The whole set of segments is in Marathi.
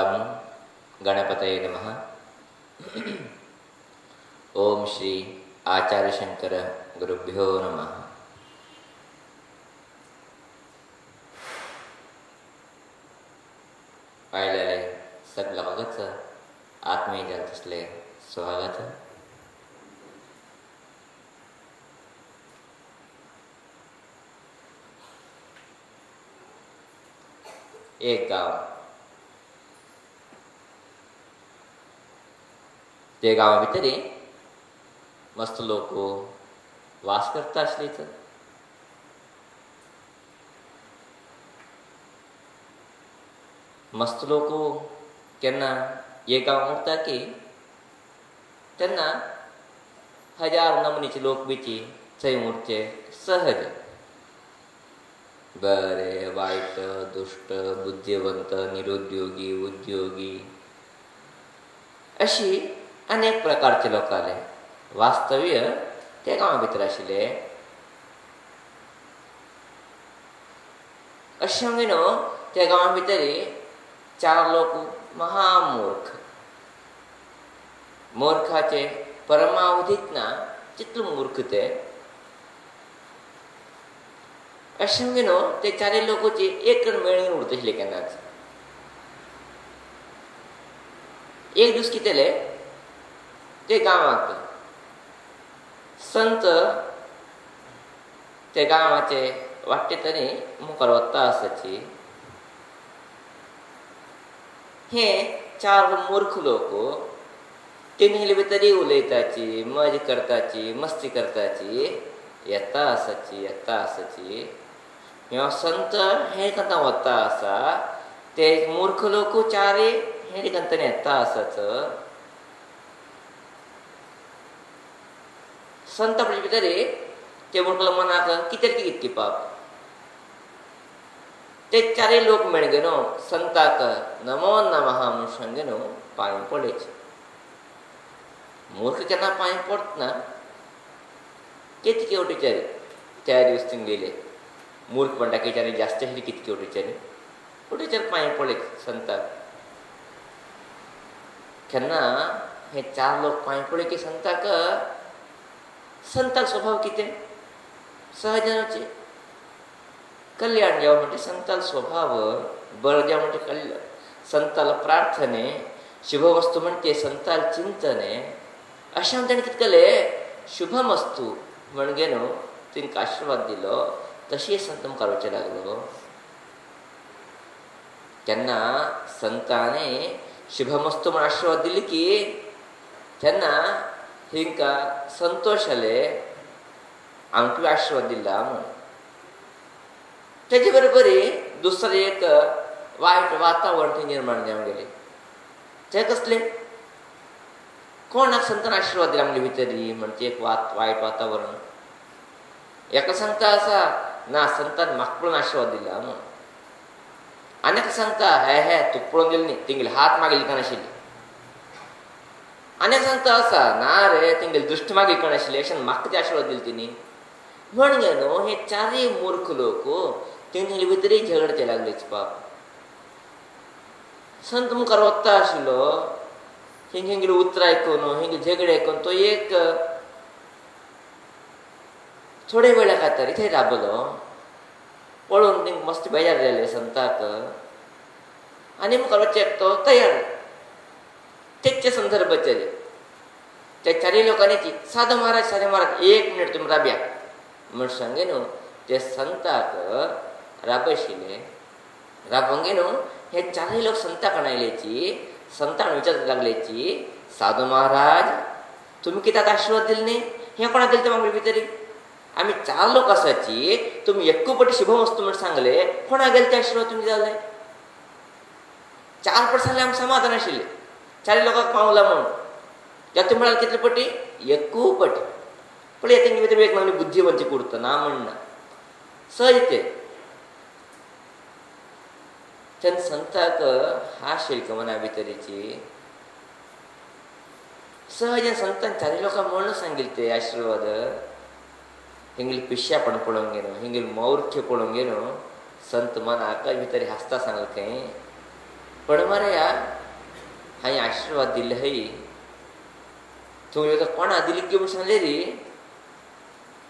तं गणपतये नमः। ओम श्री आचार्य शंकर गुरुभ्यो नमः। पाहिलेले सगळ्याच आत्मीय जलतसले स्वागत। एक गाव, ते गावा भितरी मस्त लोक वास करता आसलीच। मस्त लोक केन्ना एक गांव उरता की तेन्ना हजार नमुनेचे लोक बिची थंय उरचे सहज। बरे वाईट दुष्ट बुद्धिवंत निरुद्योगी उद्योगी अशी अनेक प्रकारचे लोक आले। वास्तव्य त्या गांवा भितर आशिल्ले। अशें म्हणून त्या गांवा भितरी चार लोक महामूर्ख। मूर्खाचे परमावधीत ना चितले मूर्ख ते। अशें म्हणून ते चारय लोकांची एक मेळून उरतले केन्नाच। एक दीस कितेले ते गांवांत संत ते गांवाचे वाटे तरी मुखार वता आसाची हे चार मूर्ख लोक तेंगेले भितरी उलयताची, मज करताची, मस्ती करताची येता आसाची। ह्यो संत हे करता वता आसा, ते मूर्ख लोक चारय हे करता येता आसाच। संत भितरी ते मूर्ख मनाक कितें कितकी पाप। ते चारय लोक मेळगे न्हू संताक नमो नमः म्हूण सांगे न्हू पांय पडचे। मूर्ख केन्ना पांय पडना कितके वटेच्यारी त्या दिवस थिंगेले मूर्ख म्हणटा की जास्त आसली कितके वटेच्यारी पांय पडले संताक। केन्ना हे चार लोक पांय पडले की संताक स्वभाव कितें सहजनाचे कल्याण जावं म्हणजे संताल स्वभाव बळ जावं म्हणजे कल्याण। संताल प्रार्थने शुभ वस्तू म्हणते संताल चिंतने अशें ताणें कितें केलें शुभमस्तू म्हणजे न्हू तांकां आशिर्वाद दिलो। तशी संत मुखार वचूंक लागलो। तेन्ना संतांनी शुभमस्तू म्हण आशिर्वाद दिली की तेन्ना हिंकां संतोश जाले आमकां आशिर्वाद दिला म्हूण। तेजे बरोबरी दुसरें एक वायट वातावरण थंय निर्माण जावन गेलें। तें कसलें कोणाक संतान आशिर्वाद दिला आमगे भितरी म्हणजे एक वायट वातावरण। एका सांगता आसा ना संतान म्हाका पळोवन आशिर्वाद दिला म्हूण। आनीक सांगता हे तूं पळोवन दिलें न्ही तेंगेले हात मागिल्ले काय नाशिल्ले। आनीक सांगता आसा ना रे तेंगेले दृश्ट मागिल्ले काय नाशिल्ले अशें म्हाका ते आशिर्वाद दिले तेणी म्हणजे न्हू हे चारय मूर्ख लोक तेंगेले भितरी झगडचे लागलेच पाप। संत मुखार वता आशिल्लो हिंगेले उतर आयकून हिंगे झगडे आयकून तो एक थोडे वेळा खातीर थंय राबलो। पळोवन तेंकां मस्त बेजार जालें संताक आनी मुखार वचपाक तो तयार। तेचे संदर्भाचेर त्या चारय लोकांनी सादो महाराज एक मिनीट तुमी राबया म्हूण सांगे न्हू ते संताक राबशिल्ले। राबोंगे न्हू हे चारय लोक संताक आयलेची संतान विचारपाक लागलेची सादो महाराज तुमी कित्याक आशिर्वाद दिले न्ही हें कोणाक दिलें ते आमगे भितरी आमी चार लोक आसाची तुमी एक्कू पटी शुभ वस्तू म्हूण सांगले कोणाक गेले ते आशिर्वाद तुमी जाले। चार पटी सांगले आमकां समाधान आशिल्लें चारय लोकांक पावला म्हूण त्या तुमी म्हणाले कितले पटी एक्कू पटी। पळय तेंगे भितर एक मागणी बुद्धीवंती कुर्ता ना म्हणना सहज तें तेन्ना संताक हा शिल्क मना भितरीची सहज संतान चारय लोकांक म्हणून सांगिल्ले ते आशिर्वाद हिंगेली पिश्यापण पळोवंक गेलो हिंगेली मौर्ख्य पळोवंक गेलो संत मन आकाश भितर हसता सांगलें खंय पण मरे हांवें आशिर्वाद दिले हय तुगेलो कोणा दिली की म्हूण सांगले रे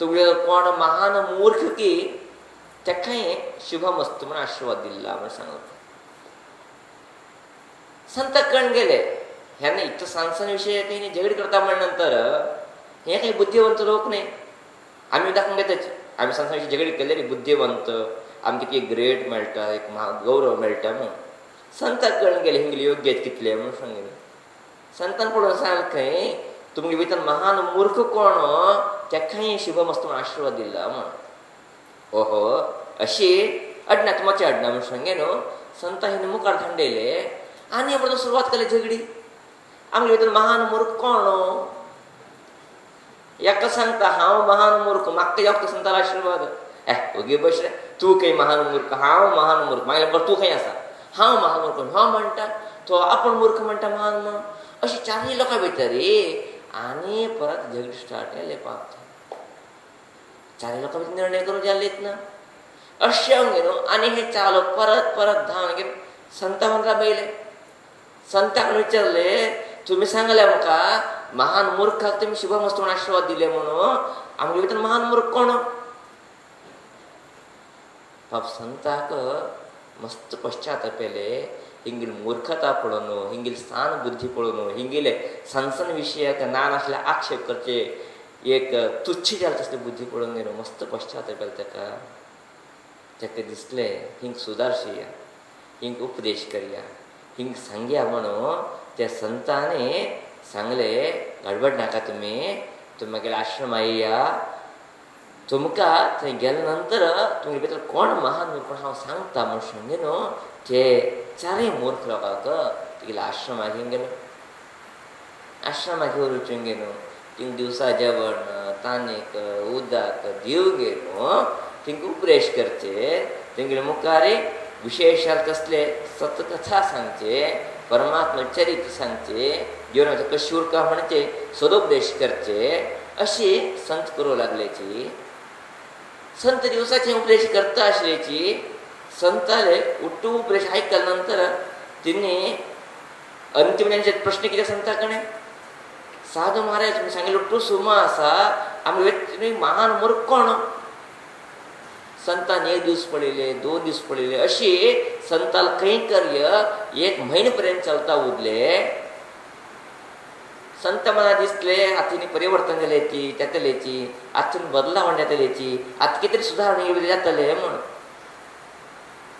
तुगेलो कोण महान मूर्ख की तेकाय शुभमस्तू म्हणून आशिर्वाद दिला म्हणून सांगलो संताक कळून गेले ह्यांना इतकं सांसन विषय काही झगडी करता म्हण नंतर हे काही बुद्धिवंत लोक नाही आम्ही दाखवून घेताच आम्ही सांसन विषयी झगडी केले रे बुद्धिवंत आमकां कितें ग्रेट मेळटा एक गौरव मेळटा म्हणून संताक कळून गेले हिंगले योग्य कितले म्हणून सांगले संतान पळोवन सांगलें खंय तुमगे भितर महान मूर्ख कोण तेकाय शुभमस्तू म्हणून आशिर्वाद दिला म्हण ओहो अशी अडना तुमचे अडना म्हणून सांगे न्हू संता हिने मुखार धांडयले आनी परतून सुरवात केली झगडी आमगे भितर महान मूर्ख कोण एका सांगता हांव महान मूर्ख म्हाका जावं संताला आशिर्वाद ओगे बस रे तूं खंय महान मूर्ख हांव महान मूर्ख मागीर तूं खंय आसा हांव महान मूर्ख हांव म्हणटा तो आपूण मूर्ख म्हणटा महान म्हणून अशी चारय लोकां भितर आनी परत झगडी स्टार्ट केले पावता चारय लोकां भितर निर्णय करूं जाल्लेच ना अशें न्हू आनी हे चालो परत परत धांवन घेवन संता म्हणटा पयले संताक विचारले तुम्ही सांगले म्हाका महान मूर्खाक तुमी शुभमस्तू म्हणून आशिर्वाद दिले म्हणून आमगे भितर महान मूर्ख कोण बाप संताक मस्त पश्चाताप येले हिंगील मूर्खता पळोवन हिंगील सान बुद्धी पळोवन हिंगीले सनसन विशयाक ना नासले आक्षेप करचे एक तुच्छ जाल तसले बुद्धी पळोवन गेलो मस्त पश्चाताप येले तेका दिसले हिंग सुदारशी हिंग उपदेश करया हिंग सांगया म्हणून त्या संतांनी सांगले गडबड नाका तुम्ही मागीर आश्रम येया तुमकां थंय गेले नंतर तुमगे भितर कोण महान मूर्ख हांव सांगता म्हूण सांगे न्हू ते चारय मूर्ख लोकांक तुगेल्या आश्रमाक घेवन गेलो आश्रमाक घेवन वचून गेलो थिंग दिवसा जेवण तानीक उदक दिवं गेलो थिंग उपदेश करचे तेंगेले मुखार विशेषाल कसले सतकथा सांगचे परमात्मा चरित्र सांगचे जिवनाचो कशी उरका म्हणचे सदोपदेश करचे अशी संत करूं लागल्याची संत दिवसाचे उपदेश करता आशिल्ल्याची संताले उट्टू उपदेश आयकल्या नंतर तिने अंतिम प्रश्न कितें संता कणे साधू महाराज तुमी सांगिल्लो उट्टू सुमा आसा आमगे महान मूर्ख कोण संतान 1 दीस पळयले 2 दीस पळयले अशी संताल कैंकर्य 1 म्हयने पर्यंत चलता उरले संत मना दिसले हातीने परिवर्तन जाल्याची तेतलेची हातून बदलावण जातलेची आता कितें सुदारणा जातले म्हण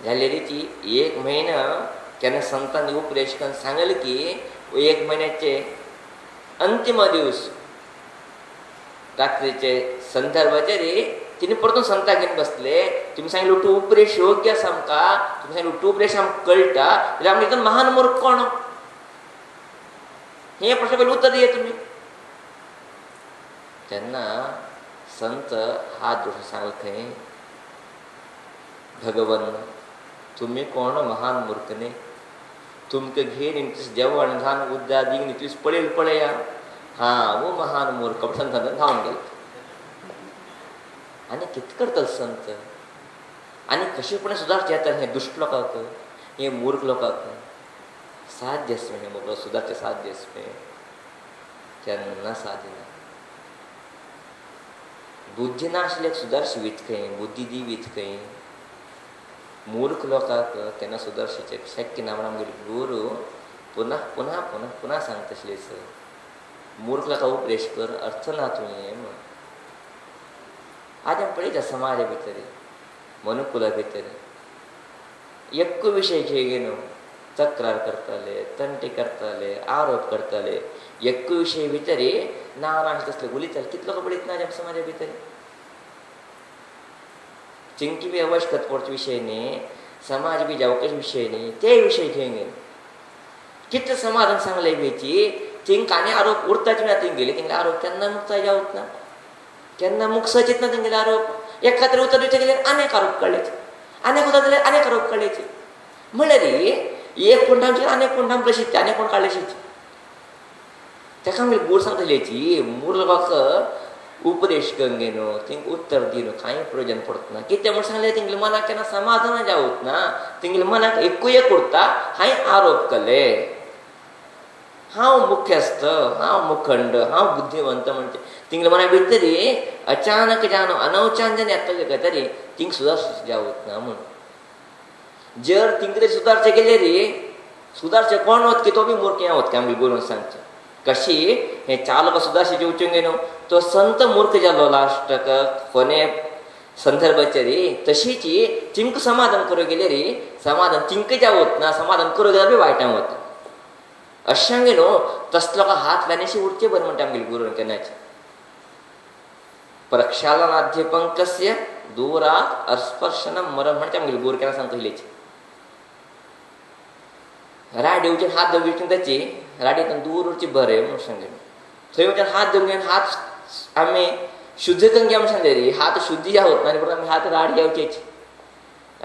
जाल्लेची 1 म्हयनो केन्ना संतांनी उपदेश करून सांगले की 1 म्हयन्याचे अंतिम दिवस रात्रीचे संदर्भाचेर तिने परतून संता घेवन बसले तुमी सांगिल्लो उठू उपदेश योग्य आसा आमकां तुमी सांगिल्लो उठू उपदेश आमकां कळटा जाल्यार आमगे हितून महान मूर्ख कोण हे प्रश्न पयलीं उत्तर दिया तुमी तेन्ना संत हात जोडून सांगले खंय भगवन तुमी कोण महान मूर्ख न्ही तुमकां घेवन इंग्लीश जेवण घान उद्दा दिवन इंग्लीश पळया हांव महान मूर्ख संतान धांवन गेलो आनी कितें करतलो संत आनी कशेंपणान सुदारचे येता हे दुश्ट लोकांक हे मूर्ख लोकांक साध्य आसपे हे मोगलो सुदारचे साध्य आसपे केन्ना साध्य ना बुद्धी ना आशिल्ल्याक सुदारशी वीत खंय बुद्धी दी वीत खंय मूर्ख लोकांक केन्ना सुदारशीचे शक्य ना म्हणून आमगेले गुरू पुनः पुनः पुनः पुनः सांगता आशिल्लेच मूर्ख लोकांक उपदेश कर अर्थ ना तुवें म्हण आज पळयता समाजा भितर मनुकुला भितर एक विशय घेवन तक्रार करताले तंटे करताले आरोप करताले एक विशय भितर ना तसले उलयताले कितलो लोक पळयत ना समाजा भितर चिंकी बी अवश्यकत पडचे विशय न्ही समाज बी जावपाचे विशय न्ही ते विशय घेवन कितले समाधान सांगले बेची तिंक आनी आरोप उरताच ना तिंक गेले तिंगे आरोप केन्ना मुक्ताय जावत ना केन्ना मुक्साचेत ना तेंगेले आरोप एक खातीर उतर दिवचे गेल्यार अनेक आरोप काडलेचे अनेक उतर दिल्यार अनेक आरोप काडलेचे म्हळ्यार एक कोण अनेक कोण तशीच अनेक कोण काडलेशीच तेका आमी गोड सांगतलेची मूर्ख लोकांक उपदेश गंगेनो तिंग उत्तर दिनो काही प्रयोजन पडत ना कित्या म्हण सांगले तिंगले मनाक केन्ना समाधान जावत ना तिंगले मनाक एकूय कुर्ता हांय आरोप केले हांव मुख्यस्त हांव मुखंड हांव बुद्धिवंत म्हणजे तिंगले मना भितरी अचानक जानो अनवचान येतले तरी तिंग सुदारस जावत ना म्हणून जर तिंगरे सुदारचे गेले रे सुदारचे कोण होत की तो बी मूर्ख होत की आमी बोलून सांगचे कशी हे चालक सुदारशी जेवचें गेलो तो संत मूर्ख जालो लास्टक कोणे संदर्भाचे रे तशीची तिंक समाधान करू गेले रे समाधान तिंक जावत ना समाधान करू गेल्यार बी वायटां वता अशें गेलो तसलो हात लावण्याशी उठचे बरें म्हणटा आमगे गुरू केन्नाचे प्रक्षालनाध्य पंकस्य दूरात अस्पर्शनम मरम म्हणटा आमगे गुरू केन्ना सांगता इलेची राडी वचून हात दवरची ताची राडीतून दूर उरची बरें म्हणून सांगलें थंय वचून हात दवरून हात आमी शुद्ध गंगे म्हणून सांगले रे हात शुद्धी जावत ना आनी आमी हात राड जावचेच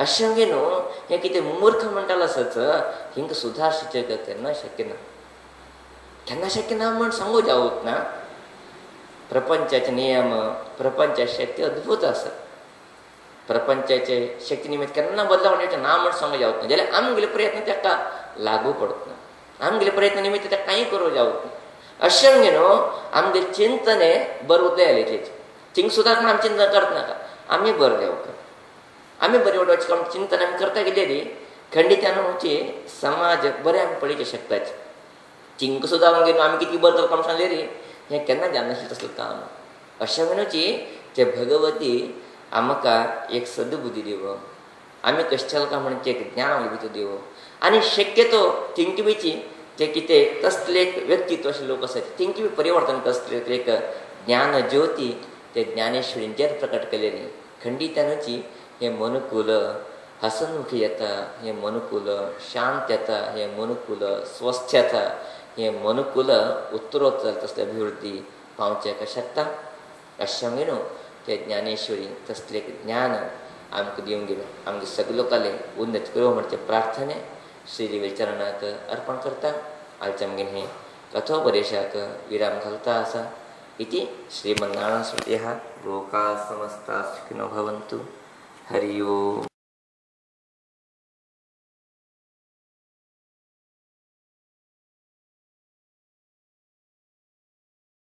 अशें गे न्हू हें कितें मूर्ख म्हणटालो आसच हिंका सुदारशीचे केन्ना शक्य ना केन्ना शक्य ना म्हण सांगू जावत ना प्रपंचाचे नियम प्रपंचाची शक्ती अद्भुत आसा प्रपंचाचे शक्ती निमित्त केन्ना बदलावण्याचें ना म्हण सांगू जावत ना जाल्यार आमगेले प्रयत्न ताका लागू पडत ना आमगेले प्रयत्न निमित्त ताका कांय करूं जावत ना अशें गे न्हू आमगे चिंतने बरें उदयालेचे थिंग सुद्दां आमी चिंतन करता नाका आमी बरें जावप आमी बरें वडोवचें काम चिंतन आमी करता गेलेली खंडितान वची समाज बरें आमी पळोवचे शकताचे थिंग सुद्दां आमी कितें बरें करता म्हण सांगले रे हें केन्ना जावनाशिल्लें तसलें काम अशें म्हणूची जे भगवती आमकां एक सद्बुद्धी दिवप आमी कशें चलता म्हणचे एक ज्ञान आमगे भितर दिवप आनी शक्यतो थिंक बीची जे कितें तसले एक व्यक्तित्व अशे लोक आसात थिंक बी परिवर्तन तसले एक ज्ञान ज्योती ते ज्ञानेश्वरींचेर प्रकट केलेली खंडितानुची हे मनुकूल हसनमुखी येता हे मनुकूल शांत येता हे मनुकूल स्वस्थ येता हे मनुकूल उत्तरोत्तर तसले अभिवृद्धी पावचे शकता अशें न्हू ते ज्ञानेश्वरी तसले ज्ञान आमकां दिवंक गेलो आमगे सगळे लोकांले उन्नत करूं म्हणचे प्रार्थने श्री चरणाक अर्पण करता आयच्या आमगेन हे कथोपदेशाक विराम घालता आसा इति श्रीमन्नारायण स्तुत्यः लोकाः समस्ताः सुखिनो भवन्तु हरि ओम।